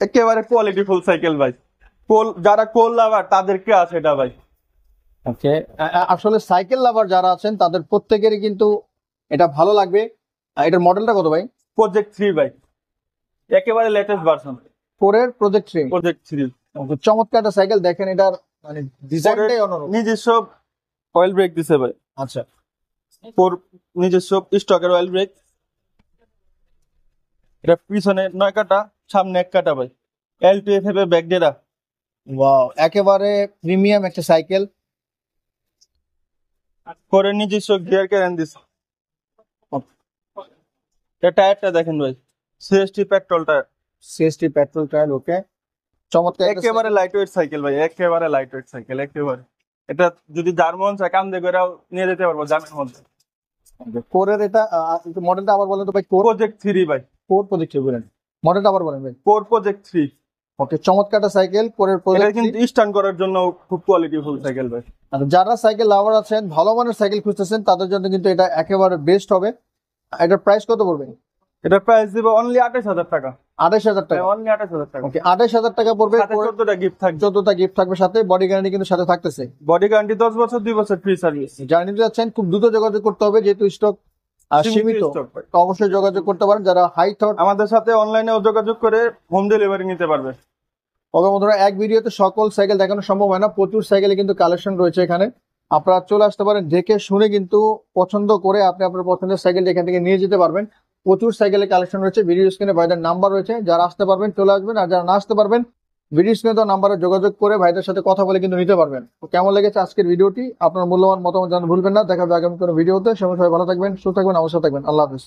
একেবারে quality full cycle ভাই। যারা কোল লাভার তাদেরকে আছে এটা ভাই। ওকে, আসলে সাইকেল লাভার যারা আছেন তাদের প্রত্যেকেরই কিন্তু এটা ভালো লাগবে। এটার মডেলটা কত ভাই? প্রজেক্ট 3 ভাই, একেবারে লেটেস্ট ভার্সন। 4 এর প্রজেক্ট 3। প্রজেক্ট 3 চমৎকার একটা সাইকেল, দেখেন এটার মানে ডিজাইনটাই অন্যরকম। নিজস্ব অয়েল ব্রেক দিছে ভাই। আচ্ছা, নিজস্ব স্টকের অয়েল ব্রেক। এটা পিছনে 9 কাটা, সামনে 1 কাটা ভাই। L2FF ব্যাক ডেরা। ওয়াও, একেবারে প্রিমিয়াম একটা সাইকেল। পরে নিজস্ব গিয়ার ক্যারেন দিছে। এটা টায়ারটা দেখেন ভাই, CST Patrol tyre. CST Patrol tyre. Okay, চমৎকার একটা একেবারে লাইট ওয়েট সাইকেল ভাই, একেবারে লাইট ওয়েট সাইকেল একেবারে। এটা যদি যার মন চায় কান্দে করে নিয়ে যেতে পারবো জামের মধ্যে। কোরের এটা মডেলটা আবার বলেন তো ভাই। কোর প্রজেক্ট 3 ভাই। কোর প্রজেক্ট বলেন, মডেলটা আবার বলেন ভাই। Core project 3। ওকে, চমৎকার একটা সাইকেল কোরের এটা প্রজেক্ট। কিন্তু স্টান্ট করার জন্য খুব কোয়ালিটি ফুল সাইকেল ভাই। আর যারা সাইকেল লাভার আছেন, ভালো মানের সাইকেল খুঁজতেছেন, তাদের জন্য কিন্তু এটা একেবারে বেস্ট হবে। এটার প্রাইস কত পড়বে? এটার প্রাইস দিব অনলি 28,000 টাকা। 28,000 টাকা। অনলি 28,000 টাকা। ওকে, 28,000 টাকা পড়বে। সাথে 14টা গিফট থাকবে। 14টা গিফট থাকবে সাথে, বডি গ্যারান্টি কিন্তু সাথে থাকতেছে। বডি গ্যারান্টি 10 বছর, 2 বছর ফ্রি সার্ভিস। যারা নিতে যাচ্ছেন খুব দ্রুত যোগাযোগ করতে হবে, যেহেতু স্টক সীমিত। stock ভাই। তো অবশ্যই যোগাযোগ করতে পারেন যারা হাই থট। আমাদের সাথে অনলাইনেও যোগাযোগ করে হোম ডেলিভারি নিতে পারবে। ওকে বন্ধুরা, এক ভিডিওতে সকল সাইকেল দেখানো সম্ভব হয় না, প্রচুর সাইকেলে কিন্তু কালেকশন রয়েছে এখানে। আপনারা চলে আসতে পারেন, দেখে শুনে কিন্তু পছন্দ করে আপনি আপনার পছন্দের সাইকেল এখান থেকে নিয়ে যেতে পারবেন। প্রচুর সাইকেলের কালেকশন রয়েছে। ভিডিও স্ক্রিনে ভাইদের নাম্বার রয়েছে, যারা আসতে পারবেন চলে আসবেন, আর যারা না আসতে পারবেন ভিডিও স্ক্রিনে তো নাম্বারে যোগাযোগ করে ভাইদের সাথে কথা বলে কিন্তু নিতে পারবেন। তো কেমন লেগেছে আজকের ভিডিওটি? আপনার মূল্যবান মতামত জানাতে ভুলবেন না। দেখা হবে আগামী কোনো ভিডিওতে। সবাই ভালো থাকবেন, সুস্থ থাকবেন, অবশ্যই থাকবেন। আল্লাহ হাফিজ।